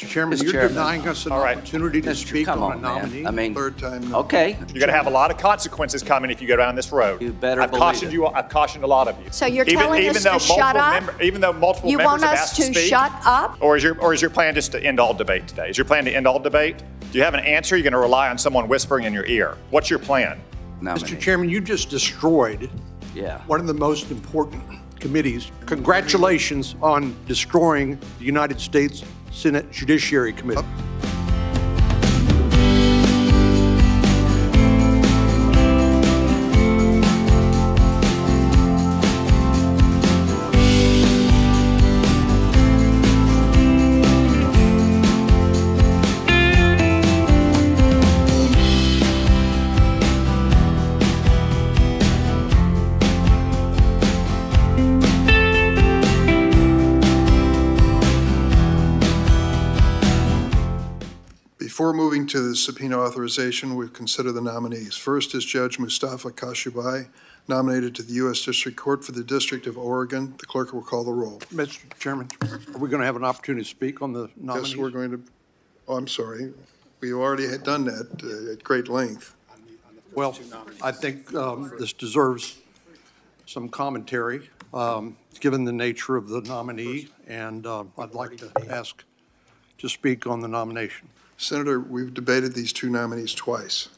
Chairman, you're denying us an opportunity to speak on a nominee. I mean, third time. No. okay. You're going to have a lot of consequences coming if you go down this road. You better I've cautioned you. I've cautioned a lot of you. So you're telling us to shut up? Even though multiple members have asked to speak. You want us to shut up? Or is your plan just to end all debate today? Is your plan to end all debate? Do you have an answer? You're going to rely on someone whispering in your ear. What's your plan? Mr. Chairman, you just destroyed one of the most important committees. Congratulations on destroying the United States Senate Judiciary Committee. Before moving to the subpoena authorization, we've considered the nominees. First is Judge Mustafa Kashubai, nominated to the US District Court for the District of Oregon. The clerk will call the roll. Mr. Chairman, are we going to have an opportunity to speak on the nominees? Yes, we're going to. Oh, I'm sorry. We already had done that at great length. Well, I think this deserves some commentary, given the nature of the nominee, and I'd like to ask to speak on the nomination. Senator, we've debated these two nominees twice.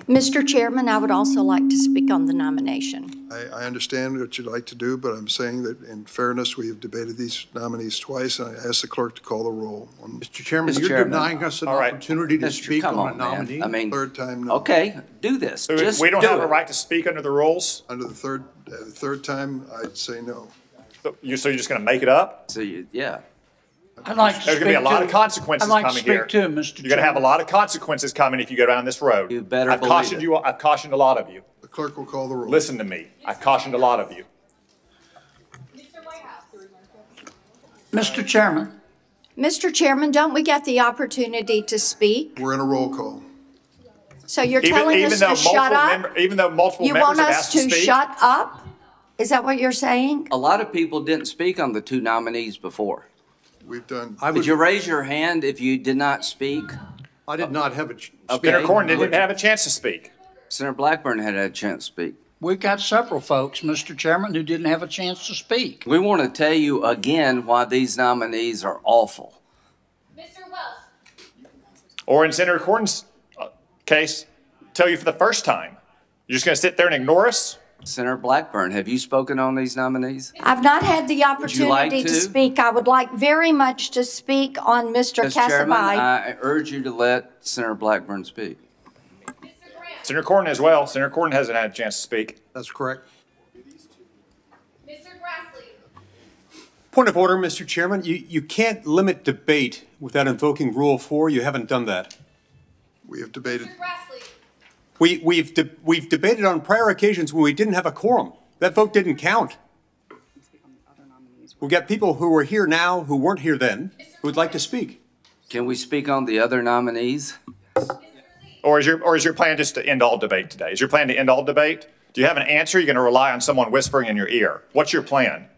Mr. Chairman, I would also like to speak on the nomination. I understand what you'd like to do, but I'm saying that in fairness, we have debated these nominees twice, and I ask the clerk to call the roll. Mr. Chairman, you're denying us an opportunity to speak on a nominee. I mean, third time, no. Okay, do this. Just we don't have a right to speak under the rules? Under the third time, I'd say no. So you're just going to make it up? So yeah. I'd like to There's going to be a lot of consequences coming here. Too, Mr. You're going to have a lot of consequences coming if you go down this road. You better I've cautioned you. I've cautioned a lot of you. The clerk will call the roll. Listen to me. I've cautioned a lot of you. Mr. Chairman. Mr. Chairman, don't we get the opportunity to speak? We're in a roll call. So you're telling us to shut up? Even though multiple members have asked to speak? You want us to shut up? Is that what you're saying? A lot of people didn't speak on the two nominees before. We've done. Would you raise your hand if you did not speak? I did not have a chance. Senator Corn didn't have a chance to speak. Senator Blackburn had a chance to speak. We've got several folks, Mr. Chairman, who didn't have a chance to speak. We want to tell you again why these nominees are awful. Mr. Welch. Or in Senator Corn's case, tell you for the first time. You're just going to sit there and ignore us? Senator Blackburn, have you spoken on these nominees? I've not had the opportunity to speak. I would like very much to speak on Mr. Mr. Chairman, Kashubai. I urge you to let Senator Blackburn speak. Senator Corn as well. Senator Corn hasn't had a chance to speak. That's correct. Mr. Grassley. Point of order, Mr. Chairman. You can't limit debate without invoking Rule 4. You haven't done that. We have debated. Mr. Grassley. We've debated on prior occasions when we didn't have a quorum. That vote didn't count. We've got people who are here now who weren't here then who would like to speak. Can we speak on the other nominees? Or is your plan just to end all debate today? Is your plan to end all debate? Do you have an answer? You're going to rely on someone whispering in your ear. What's your plan?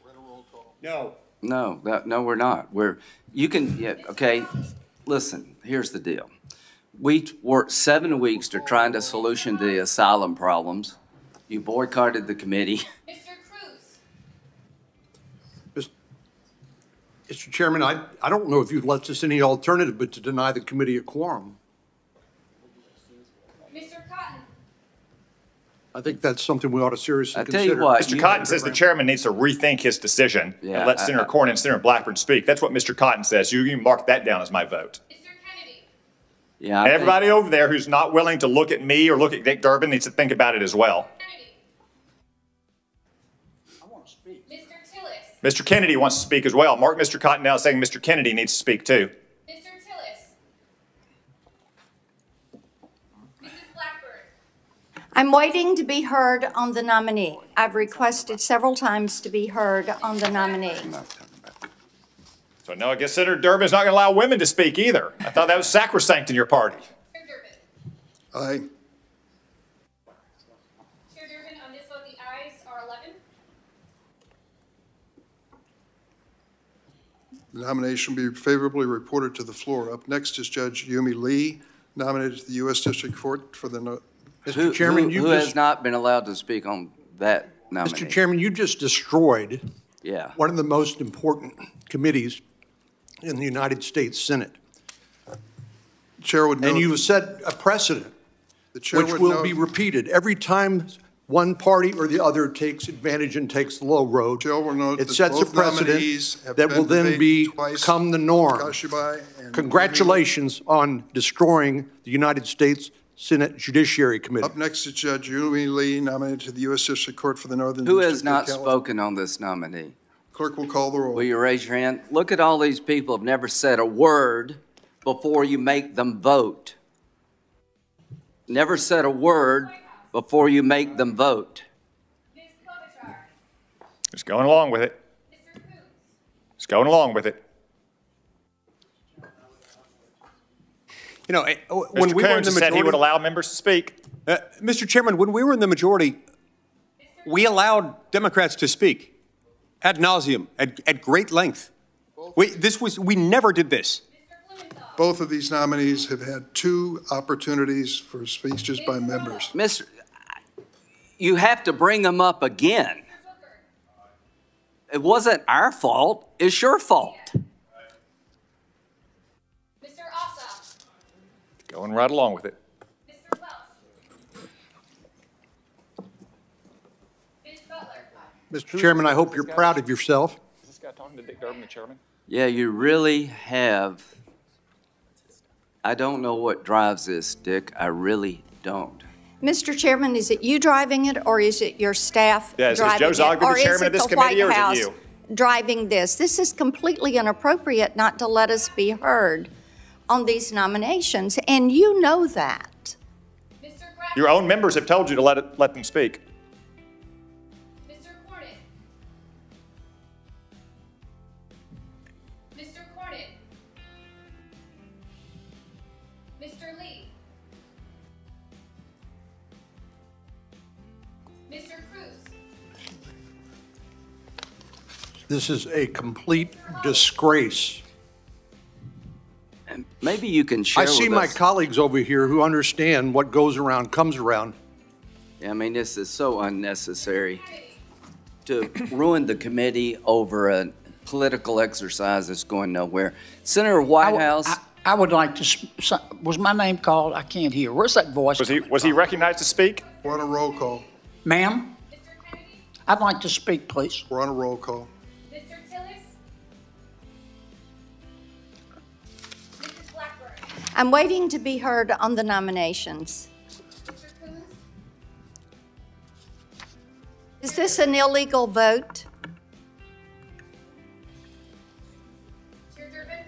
We're in a roll call. No. No, we're not. Okay, listen, here's the deal. We worked 7 weeks to try to solution the asylum problems. You boycotted the committee. Mr. Cruz. Mr. Chairman, I don't know if you've left us any alternative but to deny the committee a quorum. Mr. Cotton. I think that's something we ought to seriously consider. I tell you what. Mr. Cotton says the chairman needs to rethink his decision and let Senator Corn and Senator Blackburn speak. That's what Mr. Cotton says. You can mark that down as my vote. Mr. Kennedy. Yeah. And everybody over there who's not willing to look at me or look at Dick Durbin needs to think about it as well. Kennedy. I want to speak. Mr. Tillis. Mr. Kennedy wants to speak as well. Mark Mr. Cotton down saying Mr. Kennedy needs to speak too. Mr. Tillis. Mrs. Blackburn. I'm waiting to be heard on the nominee. I've requested several times to be heard on the nominee. So no, I guess Senator Durbin is not going to allow women to speak either. I thought that was sacrosanct in your party. Chair Durbin. Aye. Chair Durbin, on this vote, the ayes are 11. The nomination will be favorably reported to the floor. Up next is Judge Yumi Lee, nominated to the U.S. District Court for the... Mr. Chairman, Who has not been allowed to speak on that nominee? Mr. Chairman, you just destroyed Yeah. one of the most important committees in the United States Senate. Chair would note... And you have set a precedent, The chair which would will note- be repeated every time one party or the other takes advantage and takes the low road. Chair will note It that sets a both nominees precedent have that been will then debated twice. become the norm. Kashibai and Congratulations on destroying the United States Senate Judiciary Committee. Up next is Judge Yumi Lee, nominated to the U.S. District Court for the Northern Who District has of not California. spoken on this nominee? Clerk will call the roll. Will you raise your hand? Look at all these people who have never said a word before you make them vote. Never said a word before you make them vote. Ms. Klobuchar. Just going along with it. Mr. Coons. Just going along with it. You know, when Mr. we were in Coons the said he would majority, allow members to speak. Mr. Chairman, when we were in the majority, we allowed Democrats to speak ad nauseum, at great length. We never did this. Mr. Blumenthal. Both of these nominees have had 2 opportunities for speeches by members. Mr., you have to bring them up again. Mr. Booker. It wasn't our fault, it's your fault. Mr. Ossoff. Going right along with it. Mr. Welch. Ms. Butler. Mr. Chairman, I hope you're proud of yourself. Is this guy talking to Dick Durbin, the chairman? Yeah, you really have. I don't know what drives this, Dick. I really don't. Mr. Chairman, is it you driving it, or is it your staff Yeah, is driving Joe it? Zogby the Or is chairman it of this the committee, or White is it House you? driving this? This is completely inappropriate not to let us be heard on these nominations, and you know that. Mr. Bradford. Your own members have told you to let them speak. Mr. Cornyn. Mr. Cornyn. Mr. Lee. Mr. Cruz. This is a complete disgrace. And maybe you can share I see with my us. colleagues over here who understand what goes around comes around. I mean, this is so unnecessary to ruin the committee over a political exercise that's going nowhere. Senator Whitehouse, I would like to, was my name called? I can't hear. Where's that voice? Was he recognized to speak? We're on a roll call. Ma'am, Mr. Kennedy. I'd like to speak, please. We're on a roll call. Mr. Tillis. Mrs. Blackburn. I'm waiting to be heard on the nominations. Mr. Coons. Is this an illegal vote? Chair Durbin.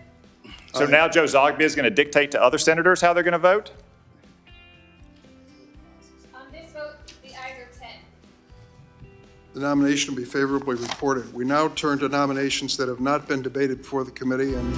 So now Joe Zogby is going to dictate to other senators how they're going to vote? On this vote, the ayes are 10. The nomination will be favorably reported. We now turn to nominations that have not been debated before the committee, and